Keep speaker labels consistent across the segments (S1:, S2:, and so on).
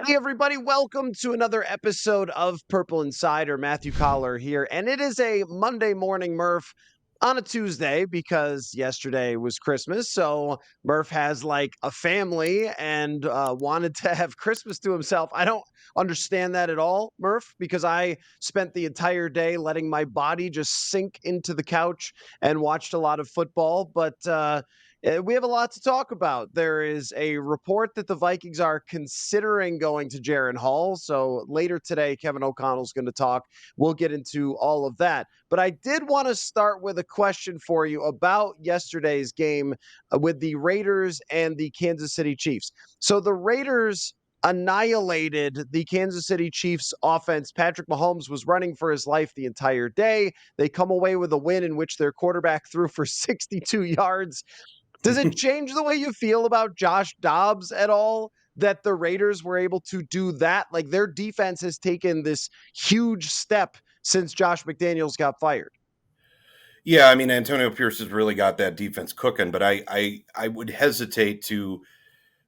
S1: Hey, everybody, welcome to another episode of Purple Insider. Matthew Coller here, and it is a Monday morning Murph on a Tuesday because yesterday was Christmas. So Murph has like a family and wanted to have Christmas to himself. I don't understand that at all, Murph, because I spent the entire day letting my body just sink into the couch and watched a lot of football. But we have a lot to talk about. There is a report that the Vikings are considering going to Jaron Hall. So later today, Kevin O'Connell's going to talk. We'll get into all of that. But I did want to start with a question for you about yesterday's game with the Raiders and the Kansas City Chiefs. So the Raiders annihilated the Kansas City Chiefs offense. Patrick Mahomes was running for his life the entire day. They come away with a win in which their quarterback threw for 62 yards. Does it change the way you feel about Josh Dobbs at all that the Raiders were able to do that? Like their defense has taken this huge step since Josh McDaniels got fired.
S2: Yeah, I mean Antonio Pierce has really got that defense cooking, but I would hesitate to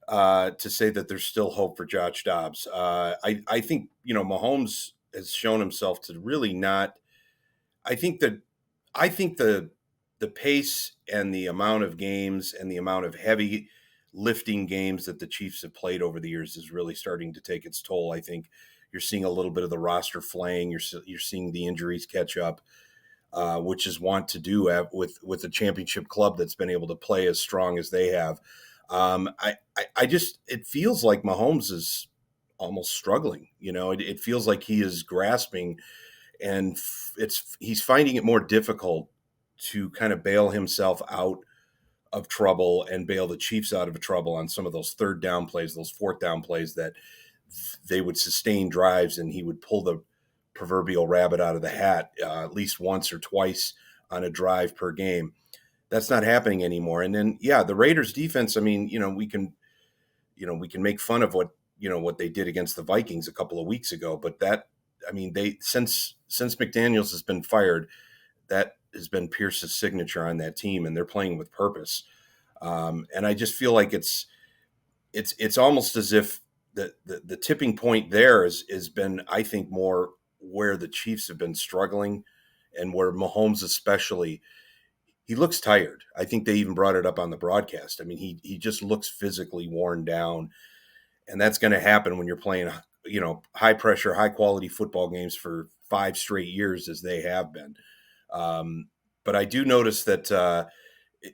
S2: say that there's still hope for Josh Dobbs. I think Mahomes has shown himself to really not. I think that I think the pace and the amount of games and the amount of heavy lifting games that the Chiefs have played over the years is really starting to take its toll. I think you're seeing a little bit of the roster flaying. You're seeing the injuries catch up. Which is want to do with a championship club that's been able to play as strong as they have. I just it feels like Mahomes is almost struggling. It feels like he is grasping, and he's finding it more difficult to kind of bail himself out of trouble and bail the Chiefs out of trouble on some of those third down plays, those fourth down plays that they would sustain drives, and he would pull the proverbial rabbit out of the hat at least once or twice on a drive per game. That's not happening anymore. And then, yeah, the Raiders defense, I mean, we can make fun of what they did against the Vikings a couple of weeks ago, but they since McDaniels has been fired, that has been Pierce's signature on that team, and they're playing with purpose. And I just feel like it's almost as if the tipping point there has been, I think, more where the Chiefs have been struggling, and where Mahomes especially, he looks tired. I think they even brought it up on the broadcast. I mean, he just looks physically worn down, and that's going to happen when you're playing, high pressure, high quality football games for 5 straight years as they have been. But I do notice that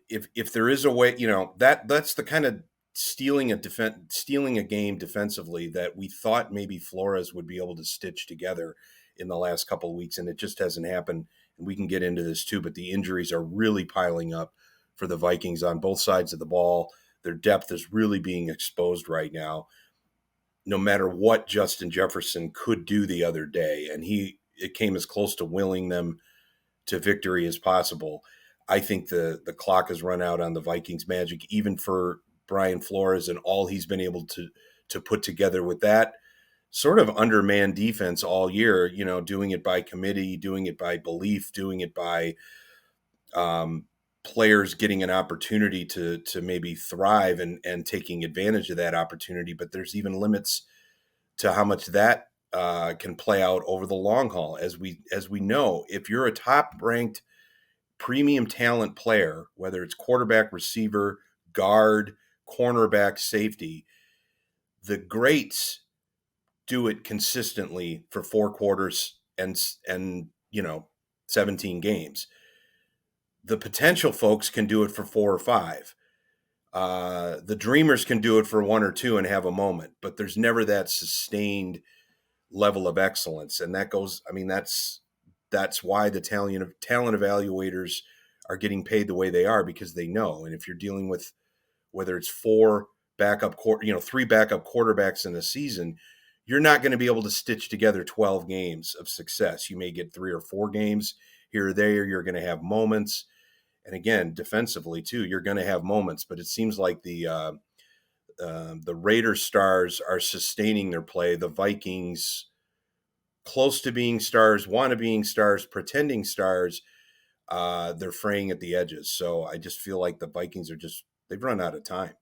S2: if there is a way, that's the kind of stealing a game defensively that we thought maybe Flores would be able to stitch together in the last couple of weeks, and it just hasn't happened. And we can get into this too, but the injuries are really piling up for the Vikings on both sides of the ball. Their depth is really being exposed right now, no matter what Justin Jefferson could do the other day, and it came as close to willing them to victory as possible. I think the clock has run out on the Vikings magic, even for Brian Flores and all he's been able to put together with that sort of undermanned defense all year, doing it by committee, doing it by belief, doing it by players getting an opportunity to maybe thrive and taking advantage of that opportunity. But there's even limits to how much that can play out over the long haul. As we know, if you're a top ranked premium talent player, whether it's quarterback, receiver, guard, cornerback, safety, the greats do it consistently for 4 quarters and 17 games. The potential folks can do it for 4 or 5. The dreamers can do it for 1 or 2 and have a moment, but there's never that sustained level of excellence. And that goes, I mean, that's why the talent evaluators are getting paid the way they are, because they know. And if you're dealing with, whether it's 3 backup quarterbacks in a season, you're not going to be able to stitch together 12 games of success. You may get 3 or 4 games here or there. You're going to have moments. And again, defensively too, you're going to have moments, but it seems like the Raiders stars are sustaining their play. The Vikings, close to being stars, want to being stars, pretending stars, they're fraying at the edges. So I just feel like the Vikings they've run out of time.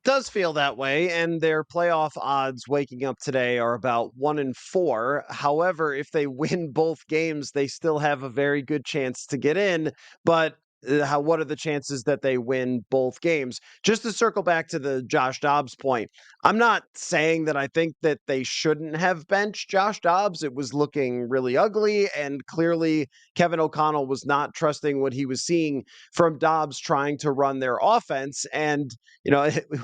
S1: Does feel that way, and their playoff odds waking up today are about 1-4. However, if they win both games, they still have a very good chance to get in. But what are the chances that they win both games? Just to circle back to the Josh Dobbs point, I'm not saying that I think that they shouldn't have benched Josh Dobbs. It was looking really ugly, and clearly Kevin O'Connell was not trusting what he was seeing from Dobbs trying to run their offense. And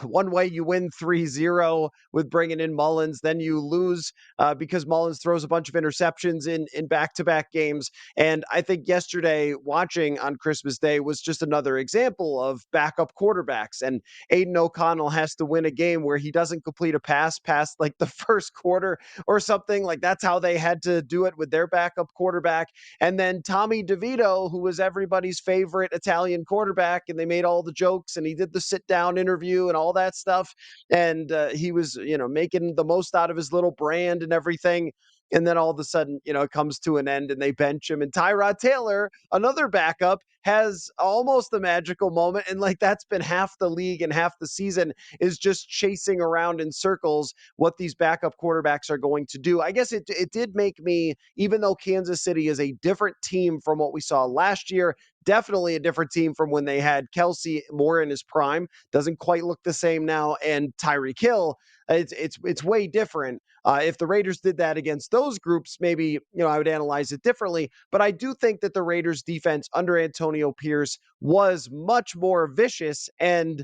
S1: one way you win 3-0 with bringing in Mullens, then you lose because Mullens throws a bunch of interceptions in back-to-back games. And I think yesterday, watching on Christmas Day was just another example of backup quarterbacks. And Aiden O'Connell has to win a game where he doesn't complete a pass past like the first quarter or something. Like that's how they had to do it with their backup quarterback. And then Tommy DeVito, who was everybody's favorite Italian quarterback, and they made all the jokes, and he did the sit-down interview and all that stuff. And he was, making the most out of his little brand and everything. And then all of a sudden, it comes to an end and they bench him. And Tyrod Taylor, another backup, has almost a magical moment. And like that's been half the league and half the season is just chasing around in circles what these backup quarterbacks are going to do. I guess it did make me, even though Kansas City is a different team from what we saw last year, definitely a different team from when they had Kelsey more in his prime. Doesn't quite look the same now. And Tyreek Hill, it's way different. If the Raiders did that against those groups, maybe I would analyze it differently. But I do think that the Raiders defense under Antonio Pierce was much more vicious, and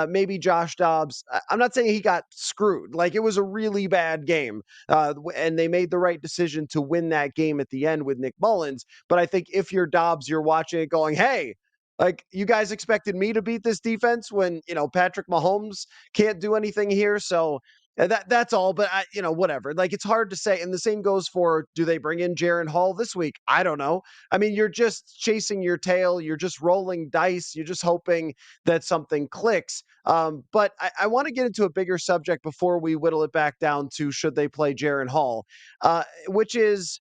S1: maybe Josh Dobbs. I'm not saying he got screwed. Like it was a really bad game, and they made the right decision to win that game at the end with Nick Mullens. But I think if you're Dobbs, you're watching it going, hey. Like you guys expected me to beat this defense when Patrick Mahomes can't do anything here. So that's all, but whatever. Like it's hard to say. And the same goes for, do they bring in Jaren Hall this week? I don't know. I mean, you're just chasing your tail. You're just rolling dice. You're just hoping that something clicks. But I want to get into a bigger subject before we whittle it back down to should they play Jaren Hall, which is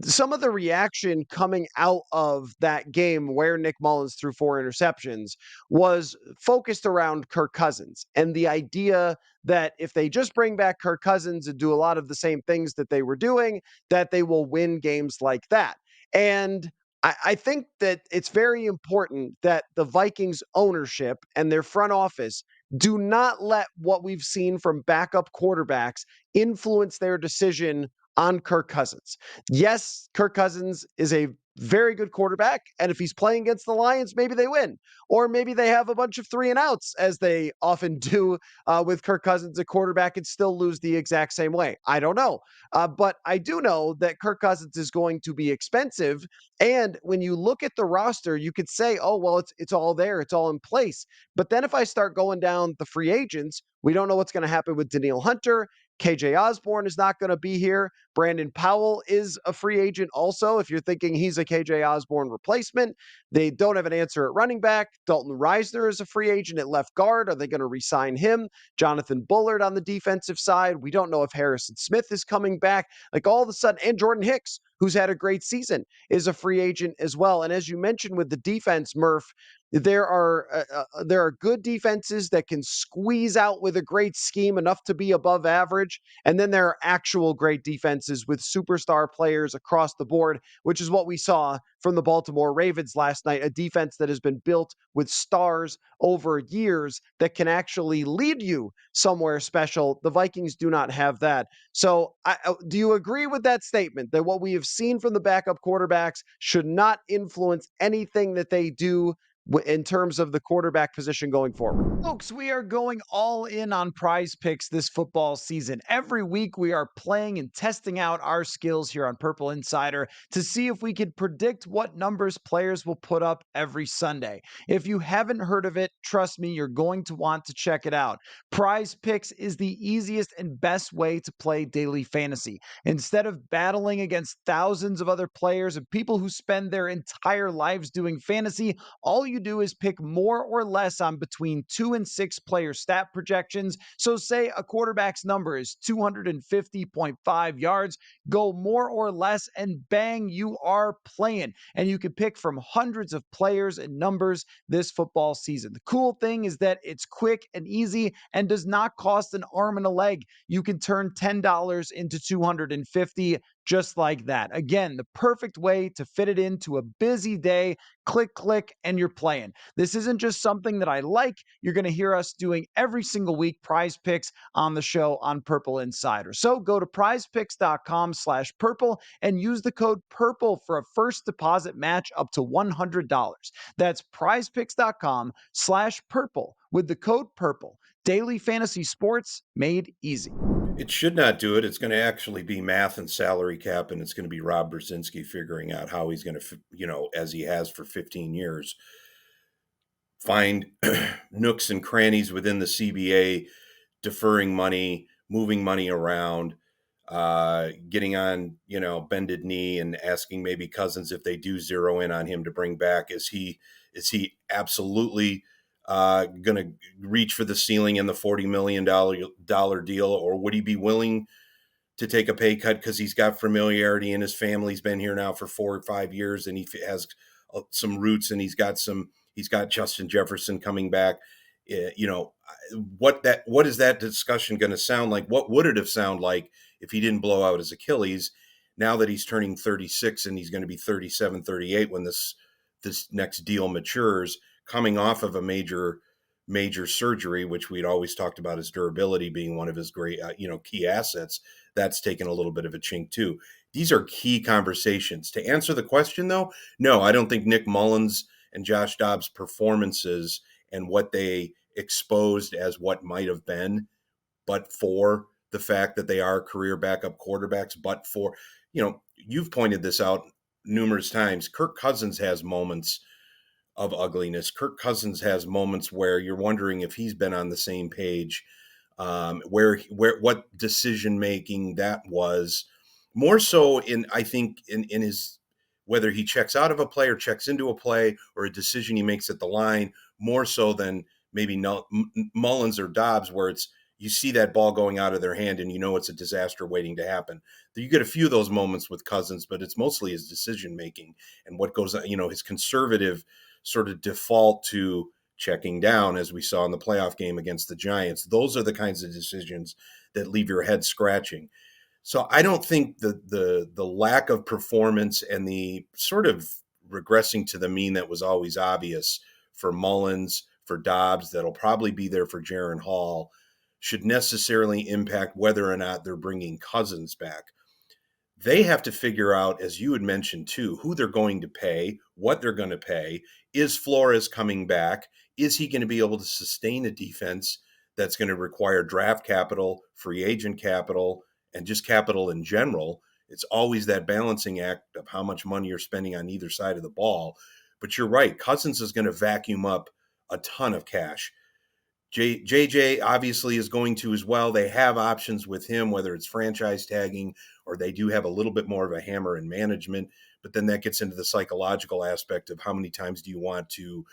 S1: some of the reaction coming out of that game where Nick Mullens threw 4 interceptions was focused around Kirk Cousins and the idea that if they just bring back Kirk Cousins and do a lot of the same things that they were doing, that they will win games like that. And I think that it's very important that the Vikings ownership and their front office do not let what we've seen from backup quarterbacks influence their decision on Kirk Cousins. Yes, Kirk Cousins is a very good quarterback, and if he's playing against the Lions, maybe they win. Or maybe they have a bunch of 3 and outs, as they often do with Kirk Cousins at quarterback, and still lose the exact same way. I don't know. But I do know that Kirk Cousins is going to be expensive. And when you look at the roster, you could say, oh, well, it's all there. It's all in place. But then if I start going down the free agents, we don't know what's going to happen with Danielle Hunter. KJ Osborne is not going to be here. Brandon Powell is a free agent also. If you're thinking he's a KJ Osborne replacement, they don't have an answer at running back. Dalton Reisner is a free agent at left guard. Are they going to re-sign him? Jonathan Bullard on the defensive side. We don't know if Harrison Smith is coming back. Like all of a sudden, and Jordan Hicks, who's had a great season, is a free agent as well. And as you mentioned with the defense, Murph, there are good defenses that can squeeze out with a great scheme enough to be above average, and then there are actual great defenses with superstar players across the board, which is what we saw from the Baltimore Ravens last night, a defense that has been built with stars over years that can actually lead you somewhere special. The Vikings do not have that. So do you agree with that statement that what we have seen from the backup quarterbacks should not influence anything that they do in terms of the quarterback position going forward?
S3: Folks, we are going all in on prize picks this football season. Every week, we are playing and testing out our skills here on Purple Insider to see if we can predict what numbers players will put up every Sunday. If you haven't heard of it, trust me, you're going to want to check it out. Prize picks is the easiest and best way to play daily fantasy. Instead of battling against thousands of other players and people who spend their entire lives doing fantasy, all you you do is pick more or less on between 2 and 6 player stat projections. So say a quarterback's number is 250.5 yards, go more or less, and bang, you are playing. And you can pick from hundreds of players and numbers this football season. The cool thing is that it's quick and easy and does not cost an arm and a leg. You can turn $10 into 250 just like that. Again, the perfect way to fit it into a busy day. Click, click, and you're playing. This isn't just something that I like. You're going to hear us doing every single week prize picks on the show on Purple Insider. So go to prizepicks.com/purple and use the code PURPLE for a first deposit match up to $100. That's prizepicks.com/purple with the code PURPLE. Daily fantasy sports made easy.
S2: It should not do it. It's going to actually be math and salary cap, and it's going to be Rob Brzezinski figuring out how he's going to, as he has for 15 years, find nooks and crannies within the CBA, deferring money, moving money around, getting on, bended knee and asking maybe Cousins if they do zero in on him to bring back. Is he absolutely going to reach for the ceiling in the $40 million deal, or would he be willing to take a pay cut because he's got familiarity and his family's been here now for 4 or 5 years and he has some roots and he's got Justin Jefferson coming back. What is that discussion going to sound like? What would it have sounded like if he didn't blow out his Achilles? Now that he's turning 36 and he's going to be 37, 38 when this next deal matures, coming off of a major surgery, which we'd always talked about his durability being one of his great, key assets. That's taken a little bit of a chink too. These are key conversations. To answer the question though, no, I don't think Nick Mullens and Josh Dobbs' performances and what they exposed as what might have been, but for the fact that they are career backup quarterbacks, but for, you've pointed this out numerous times. Kirk Cousins has moments of ugliness. Kirk Cousins has moments where you're wondering if he's been on the same page, where what decision making that was, more so I think in his, whether he checks out of a play or checks into a play or a decision he makes at the line, more so than maybe Mullens or Dobbs, where you see that ball going out of their hand and it's a disaster waiting to happen. You get a few of those moments with Cousins, but it's mostly his decision making and what goes on, his conservative sort of default to checking down, as we saw in the playoff game against the Giants. Those are the kinds of decisions that leave your head scratching. So I don't think the lack of performance and the sort of regressing to the mean that was always obvious for Mullens, for Dobbs, that'll probably be there for Jaron Hall, should necessarily impact whether or not they're bringing Cousins back. They have to figure out, as you had mentioned too, who they're going to pay, what they're going to pay. Is Flores coming back? Is he going to be able to sustain a defense that's going to require draft capital, free agent capital, and just capital in general? It's always that balancing act of how much money you're spending on either side of the ball. But you're right, Cousins is going to vacuum up a ton of cash. JJ obviously is going to as well. They have options with him, whether it's franchise tagging or they do have a little bit more of a hammer in management. But then that gets into the psychological aspect of how many times do you want to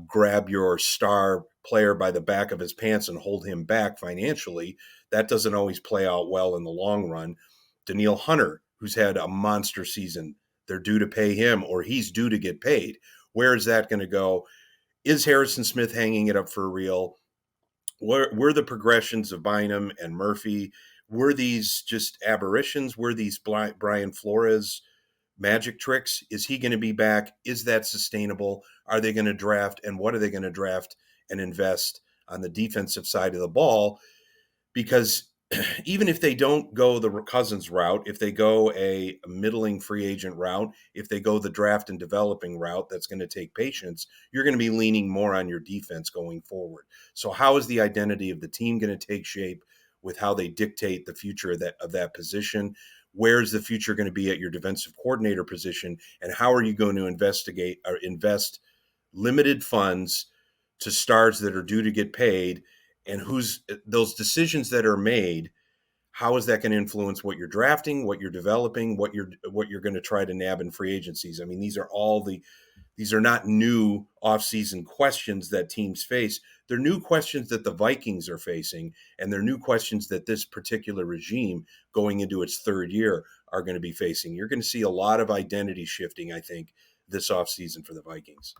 S2: grab your star player by the back of his pants and hold him back financially. That doesn't always play out well in the long run. Danielle Hunter, who's had a monster season, they're due to pay him or he's due to get paid. Where is that going to go? Is Harrison Smith hanging it up for real? Were the progressions of Bynum and Murphy, were these just aberrations? Were these Brian Flores magic tricks? Is he going to be back? Is that sustainable? Are they going to draft? And what are they going to draft and invest on the defensive side of the ball? Because even if they don't go the Cousins route, if they go a middling free agent route, if they go the draft and developing route, that's going to take patience. You're going to be leaning more on your defense going forward. So how is the identity of the team going to take shape with how they dictate the future of that position? Where is the future going to be at your defensive coordinator position? And how are you going to invest limited funds to stars that are due to get paid? And those decisions that are made, how is that going to influence what you're drafting, what you're developing, what you're going to try to nab in free agencies? I mean, these are all the These are not new offseason questions that teams face. They're new questions that the Vikings are facing, and they're new questions that this particular regime going into its third year are going to be facing. You're going to see a lot of identity shifting, I think, this offseason for the Vikings.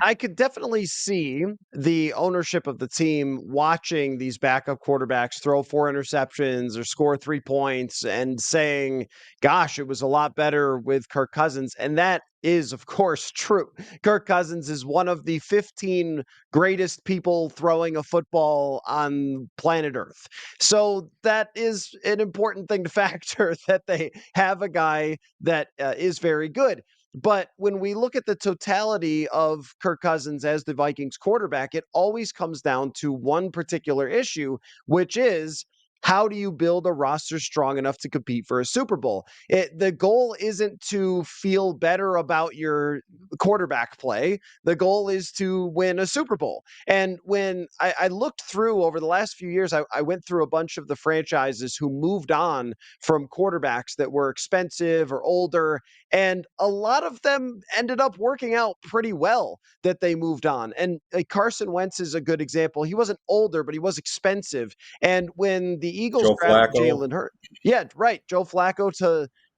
S1: I could definitely see the ownership of the team watching these backup quarterbacks throw 4 interceptions or score 3 points and saying, gosh, it was a lot better with Kirk Cousins. And that is, of course, true. Kirk Cousins is one of the 15 greatest people throwing a football on planet Earth. So that is an important thing to factor, that they have a guy that is very good. But when we look at the totality of Kirk Cousins as the Vikings quarterback, it always comes down to one particular issue, which is, how do you build a roster strong enough to compete for a Super Bowl? The goal isn't to feel better about your quarterback play. The goal is to win a Super Bowl. And when I looked through over the last few years, I went through a bunch of the franchises who moved on from quarterbacks that were expensive or older, and a lot of them ended up working out pretty well that they moved on. And Carson Wentz is a good example. He wasn't older, but he was expensive. And when the Eagles
S2: Joe
S1: drafted
S2: Flacco.
S1: Jalen Hurts, yeah, right, Joe Flacco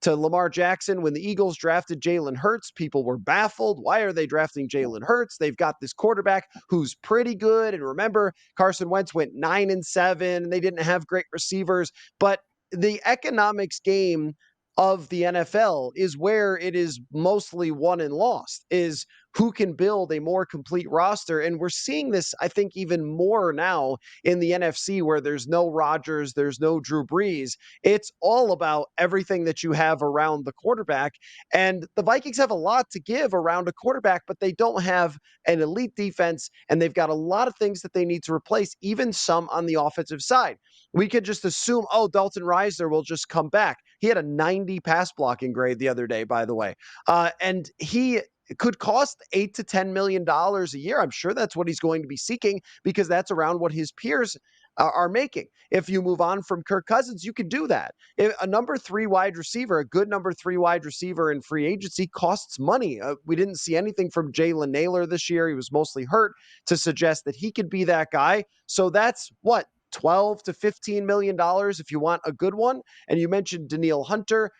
S1: to Lamar Jackson. When the Eagles drafted Jalen Hurts, people were baffled. Why are they drafting Jalen Hurts? They've got this quarterback who's pretty good. And remember, Carson Wentz went 9-7, and they didn't have great receivers. But the economics game of the NFL is where it is mostly won and lost, is who can build a more complete roster. And we're seeing this, I think, even more now in the NFC, where there's no Rodgers, there's no Drew Brees. It's all about everything that you have around the quarterback. And the Vikings have a lot to give around a quarterback, but they don't have an elite defense, and they've got a lot of things that they need to replace, even some on the offensive side. We could just assume, oh, Dalton Reisner will just come back. He had a 90 pass blocking grade the other day, by the way. And he could cost $8 to $10 million a year. I'm sure that's what he's going to be seeking, because that's around what his peers are making. If you move on from Kirk Cousins, you can do that. If a number 3 wide receiver, a good number 3 wide receiver in free agency, costs money. We didn't see anything from Jalen Naylor this year. He was mostly hurt, to suggest that he could be that guy. So that's what, $12 to $15 million if you want a good one. And you mentioned Danielle Hunter,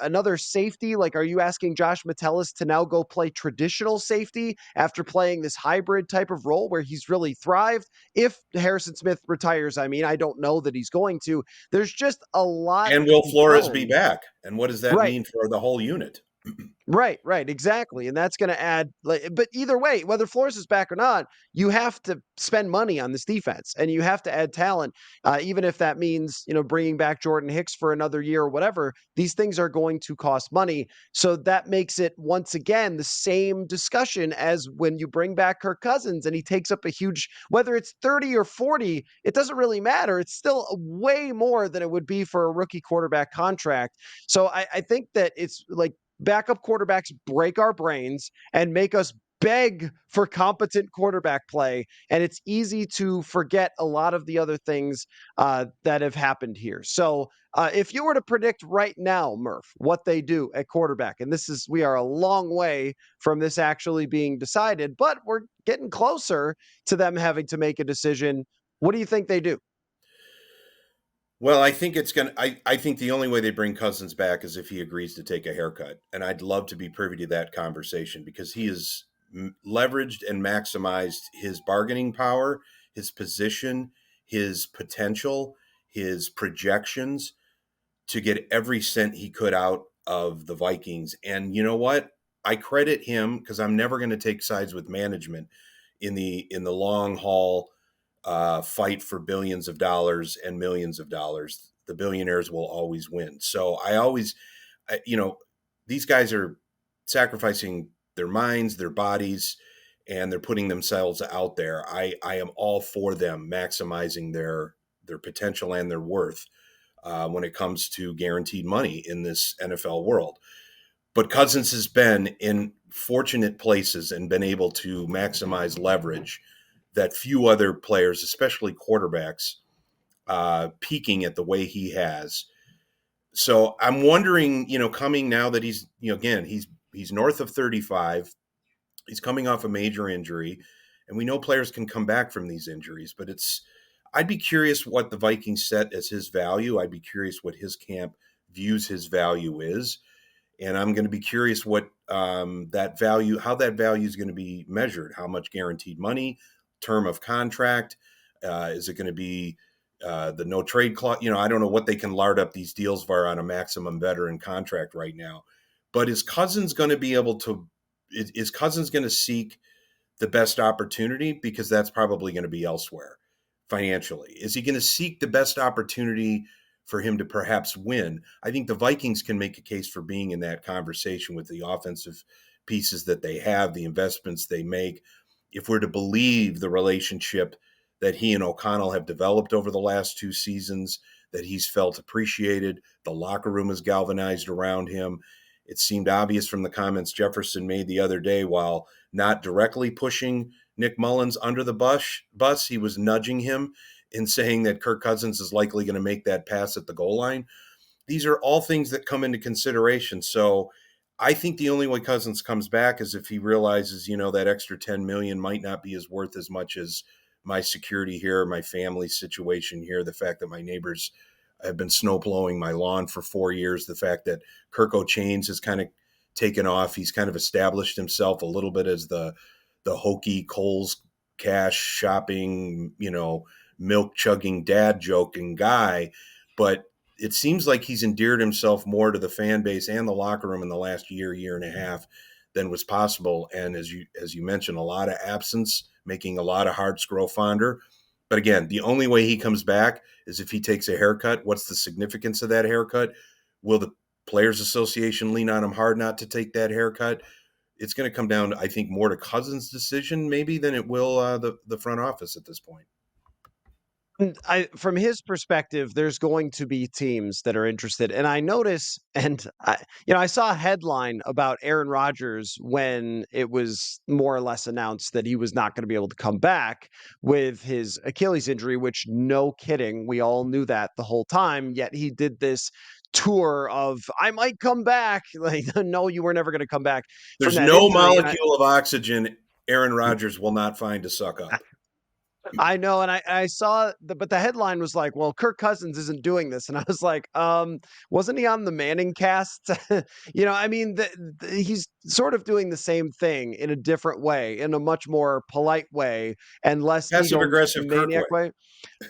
S1: another safety. Like, are you asking Josh Metellus to now go play traditional safety after playing this hybrid type of role where he's really thrived? If Harrison Smith retires, I mean, I don't know that he's going to. There's just a lot
S2: And
S1: to
S2: will
S1: be
S2: Flores be
S1: done.
S2: back? And what does that
S1: Right.
S2: mean for the whole unit?
S1: Right, exactly. And that's going to add, like, but either way, whether Flores is back or not, you have to spend money on this defense, and you have to add talent, even if that means, bringing back Jordan Hicks for another year or whatever. These things are going to cost money. So that makes it, once again, the same discussion as when you bring back Kirk Cousins and he takes up a huge, whether it's 30 or 40, it doesn't really matter. It's still way more than it would be for a rookie quarterback contract. So I think that it's like, backup quarterbacks break our brains and make us beg for competent quarterback play. And it's easy to forget a lot of the other things that have happened here. So if you were to predict right now, Murph, what they do at quarterback, and we are a long way from this actually being decided, but we're getting closer to them having to make a decision. What do you think they do?
S2: Well, I think it's going to, I think the only way they bring Cousins back is if he agrees to take a haircut. And I'd love to be privy to that conversation, because he has leveraged and maximized his bargaining power, his position, his potential, his projections to get every cent he could out of the Vikings. And you know what? I credit him, because I'm never going to take sides with management in the long haul fight for billions of dollars and millions of dollars. The billionaires will always win. So these guys are sacrificing their minds, their bodies, and they're putting themselves out there. I am all for them maximizing their potential and their worth when it comes to guaranteed money in this NFL world. But Cousins has been in fortunate places and been able to maximize leverage that few other players, especially quarterbacks, peaking at the way he has. So I'm wondering, coming now that he's, again, he's north of 35. He's coming off a major injury, and we know players can come back from these injuries, but I'd be curious what the Vikings set as his value. I'd be curious what his camp views his value is. And I'm going to be curious what that value, how that value is going to be measured. How much guaranteed money, term of contract, is it going to be the no trade clause? I don't know what they can lard up these deals for on a maximum veteran contract right now. But is Cousins going to be able to? Is Cousins going to seek the best opportunity, because that's probably going to be elsewhere financially? Is he going to seek the best opportunity for him to perhaps win? I think the Vikings can make a case for being in that conversation with the offensive pieces that they have, the investments they make. If we're to believe the relationship that he and O'Connell have developed over the last 2 seasons, that he's felt appreciated, the locker room is galvanized around him. It seemed obvious from the comments Jefferson made the other day, while not directly pushing Nick Mullens under the bus, he was nudging him in saying that Kirk Cousins is likely going to make that pass at the goal line. These are all things that come into consideration. So I think the only way Cousins comes back is if he realizes, that extra $10 million might not be as worth as much as my security here, my family situation here, the fact that my neighbors have been snow blowing my lawn for 4 years, the fact that Kirk O'Chains has kind of taken off. He's kind of established himself a little bit as the hokey Kohl's cash shopping, milk chugging dad joking guy. But it seems like he's endeared himself more to the fan base and the locker room in the last year and a half than was possible. And as you mentioned, a lot of absence, making a lot of hearts grow fonder. But again, the only way he comes back is if he takes a haircut. What's the significance of that haircut? Will the Players Association lean on him hard not to take that haircut? It's going to come down, I think, more to Cousins' decision maybe than it will the front office at this point.
S1: From his perspective, there's going to be teams that are interested. And I notice, and I saw a headline about Aaron Rodgers when it was more or less announced that he was not going to be able to come back with his Achilles injury, which, no kidding, we all knew that the whole time. Yet he did this tour of, I might come back. Like, no, you were never going to come back.
S2: There's
S1: from that
S2: no
S1: injury.
S2: molecule of oxygen Aaron Rodgers will not find to suck up.
S1: I know, and I saw but the headline was like, "Well, Kirk Cousins isn't doing this," and I was like, wasn't he on the Manning cast?" I mean, he's sort of doing the same thing in a different way, in a much more polite way, and less
S2: Passive aggressive Kirk
S1: egomaniac way.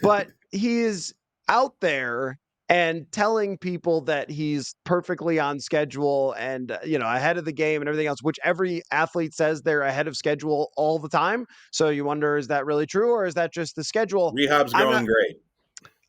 S1: But he is out there and telling people that he's perfectly on schedule and ahead of the game and everything else, which every athlete says they're ahead of schedule all the time. So you wonder, is that really true, or is that just the schedule?
S2: Rehab's going great.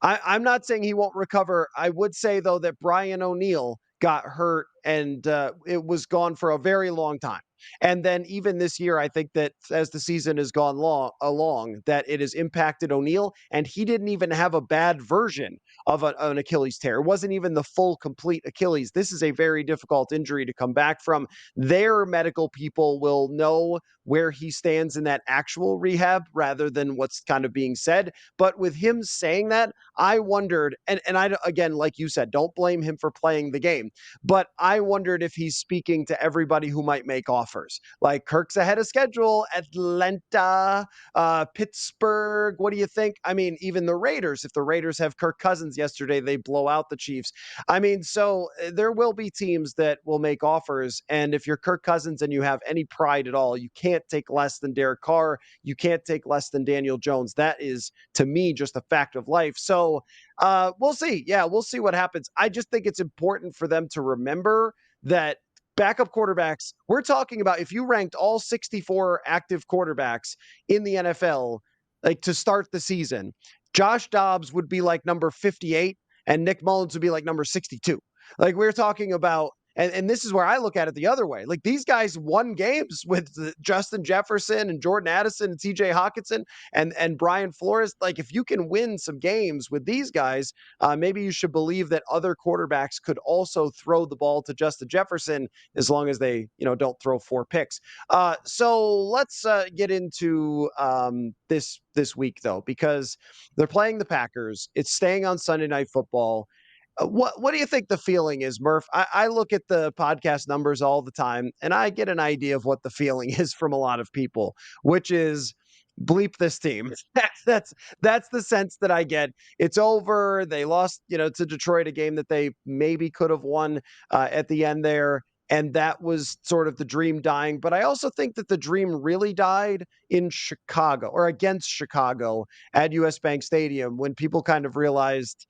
S1: I'm not saying he won't recover. I would say, though, that Brian O'Neill got hurt and it was gone for a very long time. And then even this year, I think that as the season has gone along, that it has impacted O'Neill, and he didn't even have a bad version of an Achilles tear. It wasn't even the full, complete Achilles. This is a very difficult injury to come back from. Their medical people will know where he stands in that actual rehab rather than what's kind of being said. But with him saying that, I wondered, and I, again, like you said, don't blame him for playing the game, but I wondered if he's speaking to everybody who might make offers. Like, Kirk's ahead of schedule, Atlanta, Pittsburgh. What do you think? I mean, even the Raiders, if the Raiders have Kirk Cousins yesterday, they blow out the Chiefs. I mean, so there will be teams that will make offers. And if you're Kirk Cousins and you have any pride at all, you can't take less than Derek Carr. You can't take less than Daniel Jones. That is, to me, just a fact of life. So we'll see. Yeah, we'll see what happens. I just think it's important for them to remember that backup quarterbacks, we're talking about, if you ranked all 64 active quarterbacks in the NFL, like, to start the season, Josh Dobbs would be like number 58 and Nick Mullens would be like number 62. Like, we're talking about, and this is where I look at it the other way. Like, these guys won games with Justin Jefferson and Jordan Addison and TJ Hawkinson and Brian Flores. Like, if you can win some games with these guys, maybe you should believe that other quarterbacks could also throw the ball to Justin Jefferson, as long as they, don't throw 4 picks. So let's get into this week, though, because they're playing the Packers. It's staying on Sunday Night Football. What do you think the feeling is, Murph? I look at the podcast numbers all the time, and I get an idea of what the feeling is from a lot of people, which is bleep this team. That's the sense that I get. It's over. They lost, to Detroit, a game that they maybe could have won at the end there. And that was sort of the dream dying. But I also think that the dream really died in Chicago or against Chicago at US Bank Stadium when people kind of realized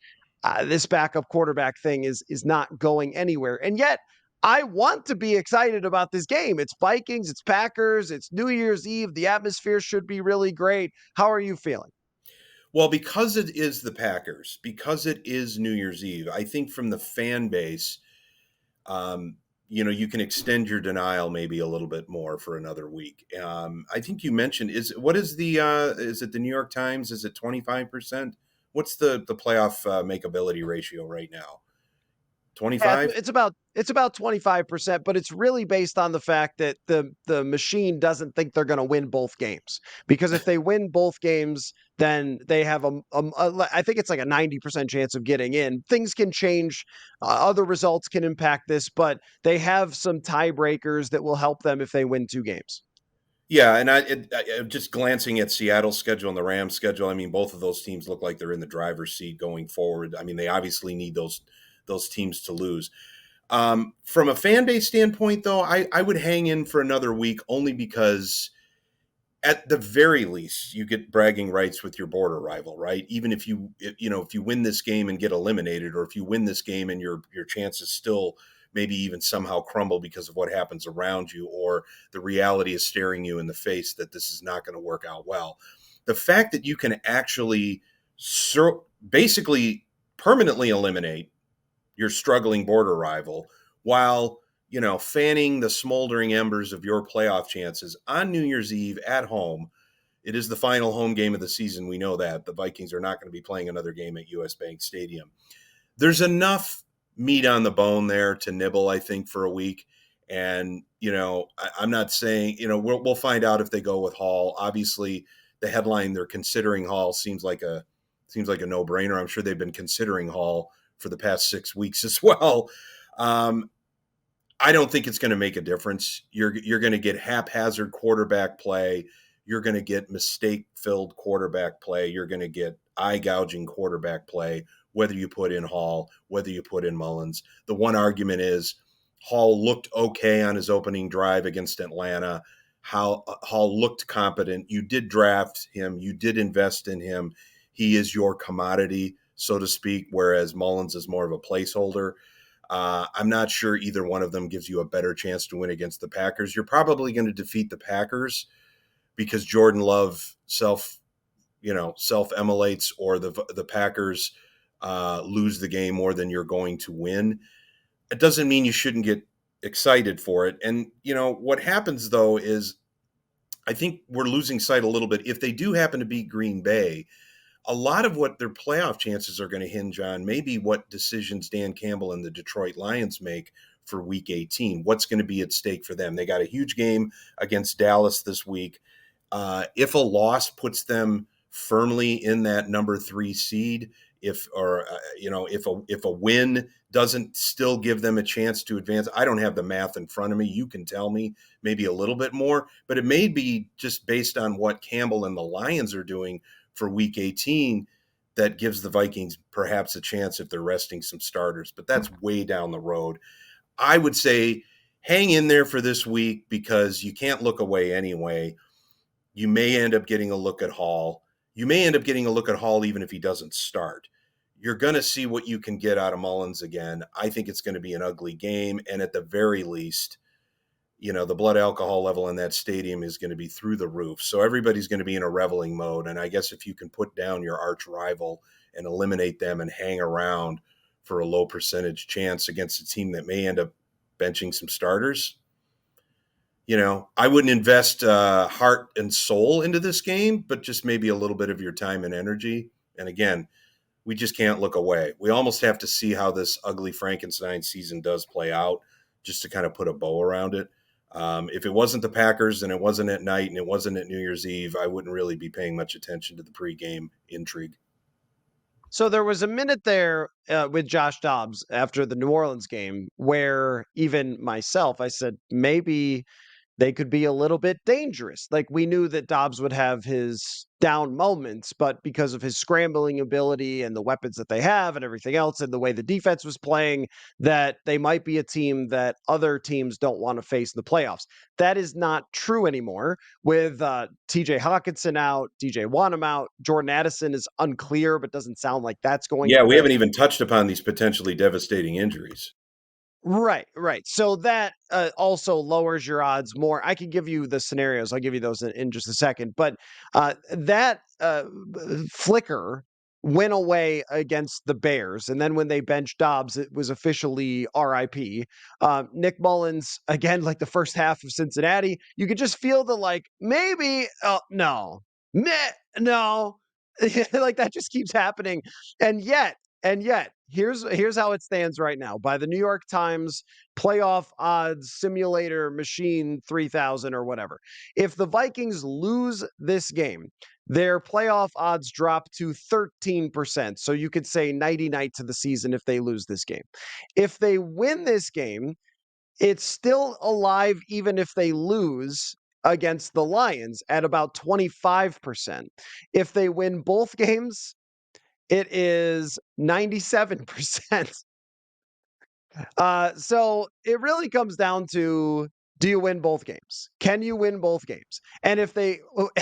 S1: this backup quarterback thing is not going anywhere. And yet, I want to be excited about this game. It's Vikings, it's Packers, it's New Year's Eve. The atmosphere should be really great. How are you feeling?
S2: Well, because it is the Packers, because it is New Year's Eve, I think from the fan base, you can extend your denial maybe a little bit more for another week. I think you mentioned is it the New York Times? Is it 25%? What's the playoff makeability ratio right now?
S1: Yeah,
S2: 25?
S1: it's about 25%, but it's really based on the fact that the machine doesn't think they're going to win both games. Because if they win both games, then they have I think it's like a 90% chance of getting in. Things can change, other results can impact this, but they have some tiebreakers that will help them if they win 2 games.
S2: Yeah, and just glancing at Seattle's schedule and the Rams' schedule, I mean, both of those teams look like they're in the driver's seat going forward. I mean, they obviously need those teams to lose. From a fan base standpoint, though, I would hang in for another week only because, at the very least, you get bragging rights with your border rival, right? Even if if you win this game and get eliminated, or if you win this game and your chances still maybe even somehow crumble because of what happens around you, or the reality is staring you in the face that this is not going to work out well. The fact that you can actually basically permanently eliminate your struggling border rival while fanning the smoldering embers of your playoff chances on New Year's Eve at home. It is the final home game of the season. We know that the Vikings are not going to be playing another game at US Bank Stadium. There's enough meat on the bone there to nibble, I think, for a week. And, I'm not saying, we'll find out if they go with Hall. Obviously, the headline they're considering Hall seems like a no-brainer. I'm sure they've been considering Hall for the past 6 weeks as well. I don't think it's going to make a difference. You're going to get haphazard quarterback play. You're going to get mistake-filled quarterback play. You're going to get eye-gouging quarterback play, whether you put in Hall, whether you put in Mullens. The one argument is Hall looked okay on his opening drive against Atlanta. Hall looked competent. You did draft him. You did invest in him. He is your commodity, so to speak, whereas Mullens is more of a placeholder. I'm not sure either one of them gives you a better chance to win against the Packers. You're probably going to defeat the Packers because Jordan Love self-immolates, or the Packers lose the game more than you're going to win. It doesn't mean you shouldn't get excited for it. And, what happens, though, is I think we're losing sight a little bit. If they do happen to beat Green Bay, a lot of what their playoff chances are going to hinge on maybe what decisions Dan Campbell and the Detroit Lions make for Week 18. What's going to be at stake for them? They got a huge game against Dallas this week. If a loss puts them firmly in that number 3 seed, if a win doesn't still give them a chance to advance, I don't have the math in front of me. You can tell me maybe a little bit more, but it may be just based on what Campbell and the Lions are doing for Week 18 that gives the Vikings perhaps a chance if they're resting some starters, but that's way down the road. I would say hang in there for this week because you can't look away anyway. You may end up getting a look at Hall. You may end up getting a look at Hall even if he doesn't start. You're going to see what you can get out of Mullens again. I think it's going to be an ugly game, and at the very least, the blood alcohol level in that stadium is going to be through the roof. So everybody's going to be in a reveling mode. And I guess if you can put down your arch rival and eliminate them and hang around for a low percentage chance against a team that may end up benching some starters, I wouldn't invest heart and soul into this game, but just maybe a little bit of your time and energy. And again, we just can't look away. We almost have to see how this ugly Frankenstein season does play out just to kind of put a bow around it. If it wasn't the Packers and it wasn't at night and it wasn't at New Year's Eve, I wouldn't really be paying much attention to the pregame intrigue.
S1: So there was a minute there with Josh Dobbs after the New Orleans game where even myself, I said, maybe they could be a little bit dangerous. Like we knew that Dobbs would have his down moments, but because of his scrambling ability and the weapons that they have and everything else and the way the defense was playing, that they might be a team that other teams don't want to face in the playoffs. That is not true anymore with TJ Hawkinson out, DJ Wanham out. Jordan Addison is unclear, but doesn't sound like that's going
S2: Yeah, we
S1: to.
S2: haven't even touched upon these potentially devastating injuries.
S1: Right, right. So that also lowers your odds more. I can give you the scenarios. I'll give you those in just a second. But that flicker went away against the Bears. And then when they benched Dobbs, it was officially RIP. Nick Mullens, again, like the first half of Cincinnati, you could just feel the like, maybe, no, meh, no. Like that just keeps happening. And yet, here's how it stands right now by the New York Times playoff odds simulator machine 3000 or whatever. If the Vikings lose this game, their playoff odds drop to 13%. So you could say nighty night to the season if they lose this game. If they win this game, it's still alive even if they lose against the Lions at about 25%. If they win both games, it is 97%. So it really comes down to, do you win both games? Can you win both games? And if they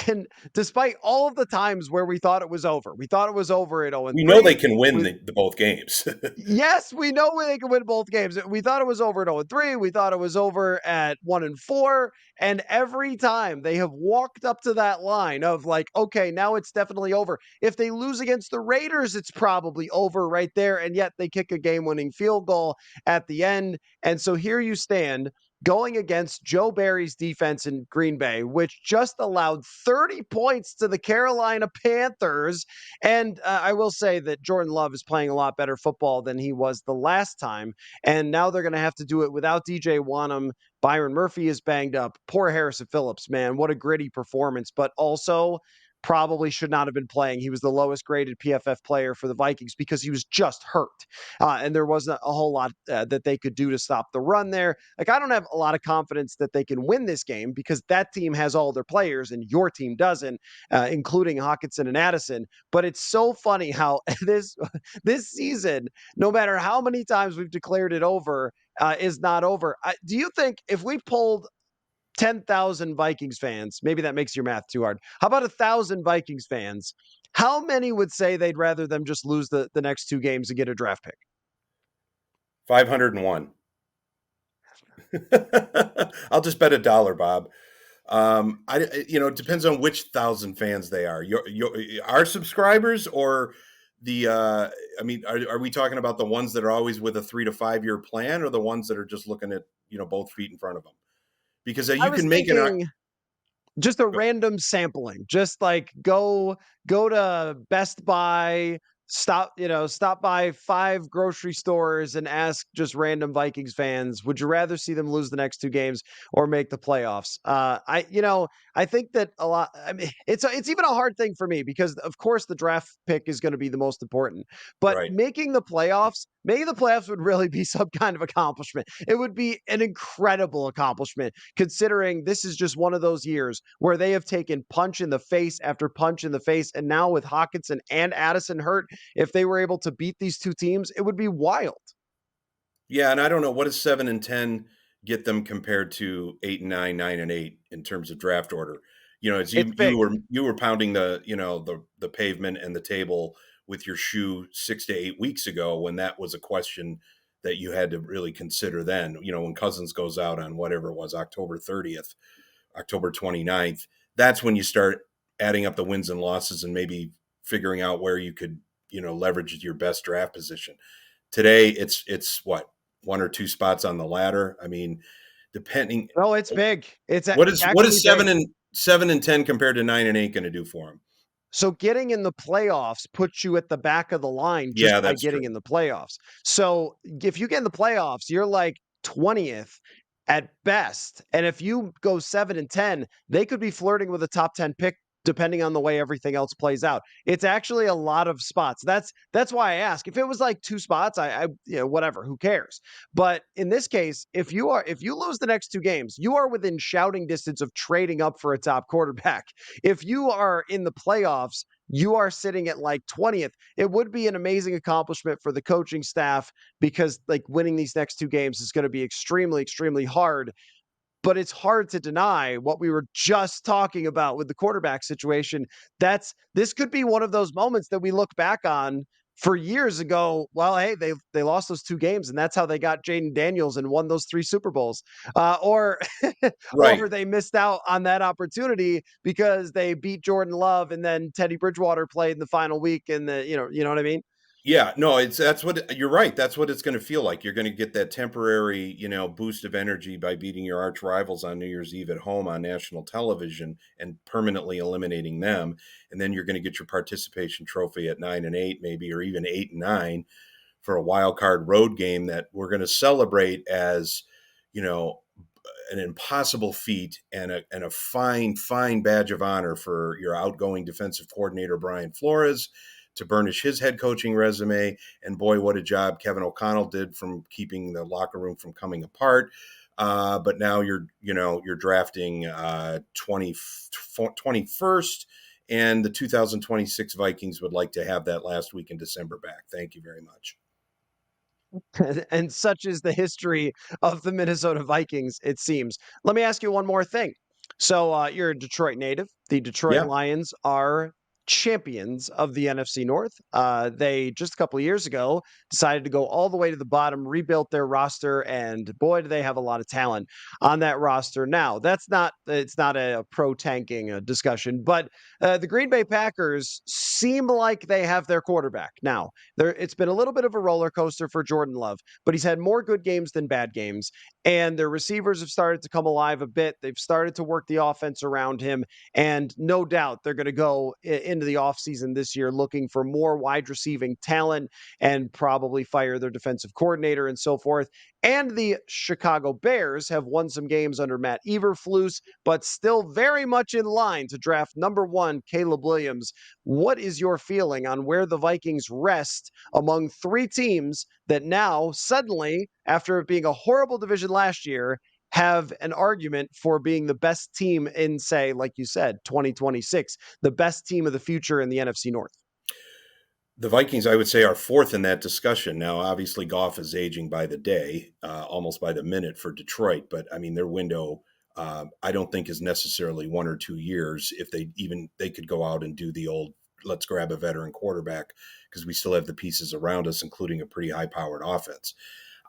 S1: and despite all of the times where we thought it was over, we thought it was over at 0 and
S2: We know
S1: 3.
S2: they can win
S1: We,
S2: the both games.
S1: yes, we know they can win both games. We thought it was over at 0 and 3. We thought it was over at 1 and 4. And every time they have walked up to that line of like, okay, now it's definitely over. If they lose against the Raiders, it's probably over right there. And yet they kick a game-winning field goal at the end. And so here you stand going against Joe Barry's defense in Green Bay, which just allowed 30 points to the Carolina Panthers. And I will say that Jordan Love is playing a lot better football than he was the last time. And now they're going to have to do it without DJ Wanham. Byron Murphy is banged up. Poor Harrison Phillips, man. What a gritty performance. But also, probably should not have been playing. He was the lowest graded PFF player for the Vikings because he was just hurt. And there wasn't a whole lot that they could do to stop the run there. Like, I don't have a lot of confidence that they can win this game because that team has all their players and your team doesn't, including Hawkinson and Addison. But it's so funny how this season, no matter how many times we've declared it over, is not over. Do you think if we pulled 10,000 Vikings fans, maybe that makes your math too hard. How about 1,000 Vikings fans? How many would say they'd rather them just lose the next two games and get a draft pick?
S2: 501. I'll just bet $1, Bob. It depends on which 1,000 fans they are. Our subscribers or the are we talking about the ones that are always with a 3 to 5 year plan, or the ones that are just looking at both feet in front of them? Because
S1: I
S2: you
S1: was
S2: can make
S1: thinking just a random sampling. Just like go to Best Buy, stop by 5 grocery stores and ask just random Vikings fans, would you rather see them lose the next 2 games or make the playoffs? I think that a lot. I mean, it's even a hard thing for me because of course the draft pick is going to be the most important, but
S2: right.
S1: making the playoffs would really be some kind of accomplishment. It would be an incredible accomplishment considering this is just one of those years where they have taken punch in the face after punch in the face. And now with Hawkinson and Addison hurt, if they were able to beat these two teams, it would be wild.
S2: Yeah, and I don't know, what does 7 and 10 get them compared to 8 and 9, 9 and 8 in terms of draft order. As
S1: It's
S2: you
S1: big.
S2: were pounding the pavement and the table with your shoe 6 to 8 weeks ago, when that was a question that you had to really consider then. When Cousins goes out on whatever it was, October 30th, October 29th, that's when you start adding up the wins and losses and maybe figuring out where you could, leverage your best draft position. Today, it's what, 1 or 2 spots on the ladder. I mean, depending.
S1: Oh, it's big.
S2: What
S1: It's
S2: is
S1: actually big.
S2: 7 and 10 compared to 9 and 8 going to do for him?
S1: So getting in the playoffs puts you at the back of the line just
S2: Yeah,
S1: by
S2: that's true.
S1: getting in the playoffs. So if you get in the playoffs, you're like 20th at best. And if you go 7 and 10, they could be flirting with a top 10 pick depending on the way everything else plays out. It's actually a lot of spots. That's why I ask. If it was like 2 spots, whatever, who cares? But in this case, if you lose the next 2 games, you are within shouting distance of trading up for a top quarterback. If you are in the playoffs, you are sitting at like 20th. It would be an amazing accomplishment for the coaching staff because like winning these next 2 games is going to be extremely, extremely hard. But it's hard to deny what we were just talking about with the quarterback situation. This could be one of those moments that we look back on for years ago. Well, hey, they lost those 2 games, and that's how they got Jaden Daniels and won those 3 Super Bowls. Or
S2: Right.
S1: or they missed out on that opportunity because they beat Jordan Love, and then Teddy Bridgewater played in the final week, and you know what I mean?
S2: Yeah, no, that's what you're right. That's what it's going to feel like. You're going to get that temporary, boost of energy by beating your arch rivals on New Year's Eve at home on national television and permanently eliminating them. And then you're going to get your participation trophy at 9-8, maybe, or even 8-9 for a wild card road game that we're going to celebrate as, you know, an impossible feat and a fine badge of honor for your outgoing defensive coordinator Brian Flores to burnish his head coaching resume. And boy, what a job Kevin O'Connell did from keeping the locker room from coming apart. But now you're drafting 21st, and the 2026 Vikings would like to have that last week in December back. Thank you very much.
S1: And such is the history of the Minnesota Vikings, it seems. Let me ask you one more thing. So you're a Detroit native. The Detroit
S2: Yeah.
S1: Lions are champions of the NFC North. They just a couple of years ago decided to go all the way to the bottom, rebuilt their roster, and boy, do they have a lot of talent on that roster now. It's not a pro tanking discussion, but the Green Bay Packers seem like they have their quarterback now. It's been a little bit of a roller coaster for Jordan Love, but he's had more good games than bad games. And their receivers have started to come alive a bit. They've started to work the offense around him. And no doubt they're going to go into the offseason this year looking for more wide receiving talent and probably fire their defensive coordinator and so forth. And the Chicago Bears have won some games under Matt Eberflus, but still very much in line to draft number 1, Caleb Williams. What is your feeling on where the Vikings rest among 3 teams that now suddenly, after it being a horrible division last year, have an argument for being the best team in, say, like you said, 2026, the best team of the future in the NFC North?
S2: The Vikings, I would say, are 4th in that discussion. Now, obviously, Goff is aging by the day, almost by the minute for Detroit. But I mean, their window, I don't think is necessarily 1 or 2 years. If they could go out and do the old, let's grab a veteran quarterback because we still have the pieces around us, including a pretty high-powered offense.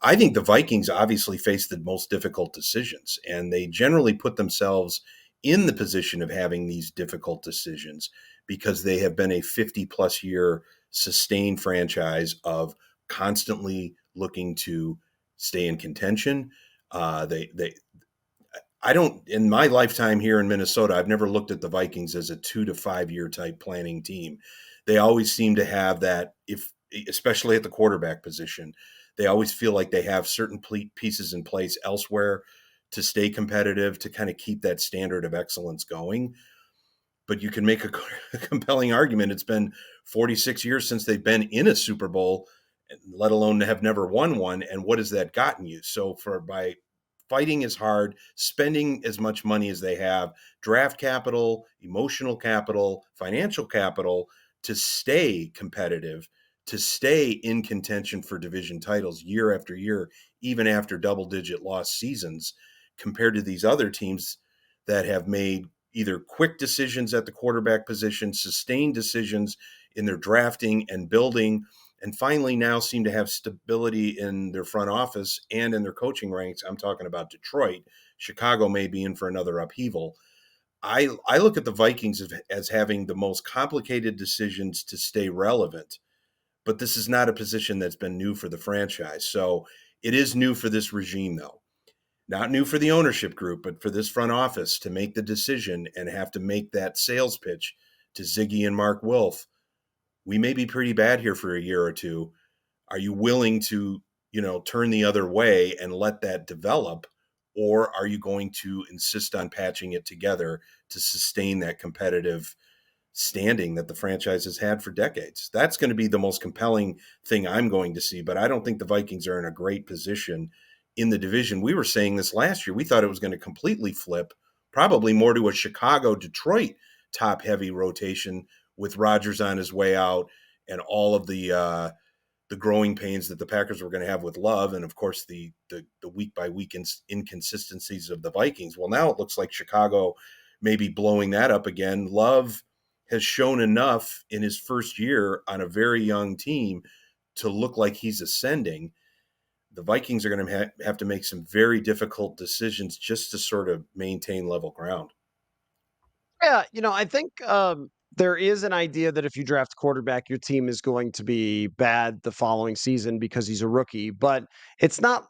S2: I think the Vikings obviously face the most difficult decisions, and they generally put themselves in the position of having these difficult decisions because they have been a 50-plus year sustained franchise of constantly looking to stay in contention. I don't, in my lifetime here in Minnesota, I've never looked at the Vikings as a 2 to 5 year type planning team. They always seem to have that, especially at the quarterback position, they always feel like they have certain pieces in place elsewhere to stay competitive, to kind of keep that standard of excellence going. But you can make a compelling argument. It's been 46 years since they've been in a Super Bowl, let alone have never won one. And what has that gotten you? So by fighting as hard, spending as much money as they have, draft capital, emotional capital, financial capital to stay competitive, to stay in contention for division titles year after year, even after double-digit loss seasons, compared to these other teams that have made either quick decisions at the quarterback position, sustained decisions in their drafting and building, and finally now seem to have stability in their front office and in their coaching ranks. I'm talking about Detroit. Chicago may be in for another upheaval. I look at the Vikings as having the most complicated decisions to stay relevant, but this is not a position that's been new for the franchise. So it is new for this regime, though. Not new for the ownership group, but for this front office to make the decision and have to make that sales pitch to Ziggy and Mark Wilf. We may be pretty bad here for a year or two. Are you willing to, turn the other way and let that develop? or are you going to insist on patching it together to sustain that competitive standing that the franchise has had for decades? That's going to be the most compelling thing I'm going to see, but I don't think the Vikings are in a great position in the division. We were saying this last year. We thought it was going to completely flip, probably more to a Chicago Detroit top heavy rotation with Rodgers on his way out and all of the growing pains that the Packers were going to have with Love, and of course the week by week inconsistencies of the Vikings. Well, now it looks like Chicago may be blowing that up again. Love has shown enough in his first year on a very young team to look like he's ascending. The Vikings are going to have to make some very difficult decisions just to sort of maintain level ground.
S1: Yeah, I think there is an idea that if you draft quarterback, your team is going to be bad the following season because he's a rookie. But it's not.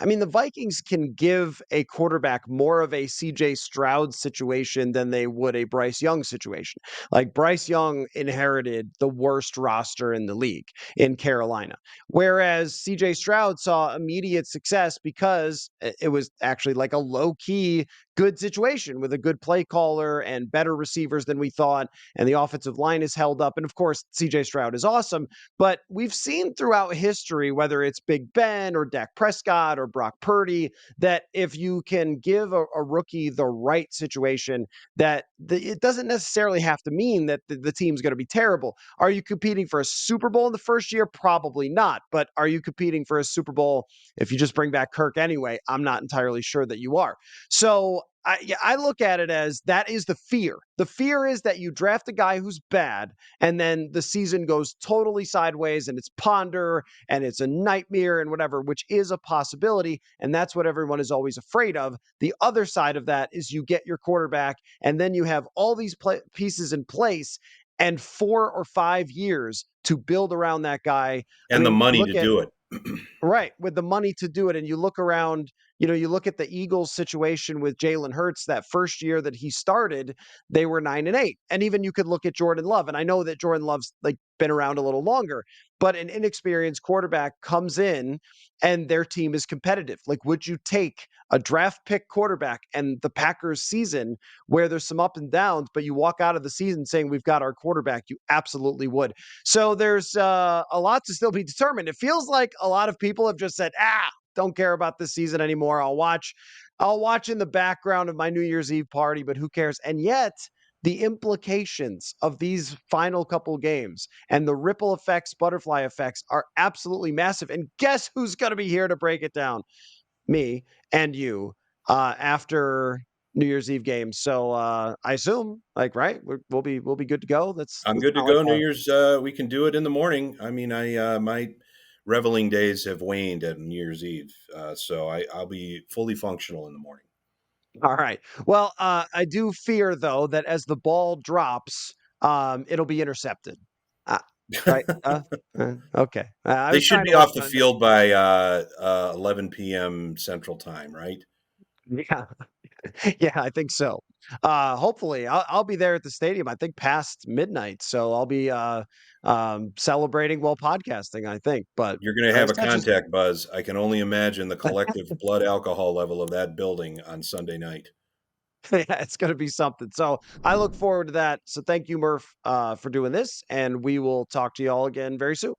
S1: I mean, the Vikings can give a quarterback more of a CJ Stroud situation than they would a Bryce Young situation. Like Bryce Young inherited the worst roster in the league in Carolina, whereas CJ Stroud saw immediate success because it was actually like a low key good situation with a good play caller and better receivers than we thought. And the offensive line is held up. And of course, CJ Stroud is awesome. But we've seen throughout history, whether it's Big Ben or Dak Prescott or Brock Purdy, that if you can give a rookie the right situation, it doesn't necessarily have to mean that the team's going to be terrible. Are you competing for a Super Bowl in the first year? Probably not. But are you competing for a Super Bowl if you just bring back Kirk anyway? I'm not entirely sure that you are. So I look at it as that is the fear. The fear is that you draft a guy who's bad and then the season goes totally sideways and it's ponder and it's a nightmare and whatever, which is a possibility. And that's what everyone is always afraid of. The other side of that is you get your quarterback and then you have all these pieces in place and 4 or 5 years to build around that guy. I
S2: And the
S1: mean,
S2: money
S1: look
S2: to
S1: at
S2: do it.
S1: right, with the money to do it, and you look around, you look at the Eagles situation with Jalen Hurts that first year that he started, they were 9-8. And even you could look at Jordan Love, and I know that Jordan Love's like been around a little longer, but an inexperienced quarterback comes in and their team is competitive. Like, would you take a draft pick quarterback and the Packers season where there's some up and downs, but you walk out of the season saying we've got our quarterback? You absolutely would. So there's a lot to still be determined. It feels like a lot of people have just said, don't care about this season anymore. I'll watch in the background of my New Year's Eve party, but who cares? And yet the implications of these final couple games and the ripple effects, butterfly effects are absolutely massive. And guess who's going to be here to break it down? Me and you after New Year's Eve game. So I assume, like, right, we'll be good to go.
S2: I'm
S1: That's
S2: good to
S1: not like
S2: go. New Year's, we can do it in the morning. I mean, my reveling days have waned at New Year's Eve, so I'll be fully functional in the morning.
S1: all right. Well, I do fear though that as the ball drops, it'll be intercepted. Uh, right? Okay. I
S2: They
S1: was
S2: should
S1: trying
S2: be
S1: to work
S2: off the
S1: on it.
S2: field by 11 p.m. Central Time, right?
S1: Yeah. Yeah, I think so. Hopefully, I'll be there at the stadium. I think past midnight, so I'll be celebrating while podcasting. I think, but
S2: You're going to have
S1: there's
S2: a
S1: not just
S2: contact buzz. I can only imagine the collective blood alcohol level of that building on Sunday night.
S1: yeah, it's going to be something. So I look forward to that. So thank you, Murph, for doing this, and we will talk to you all again very soon.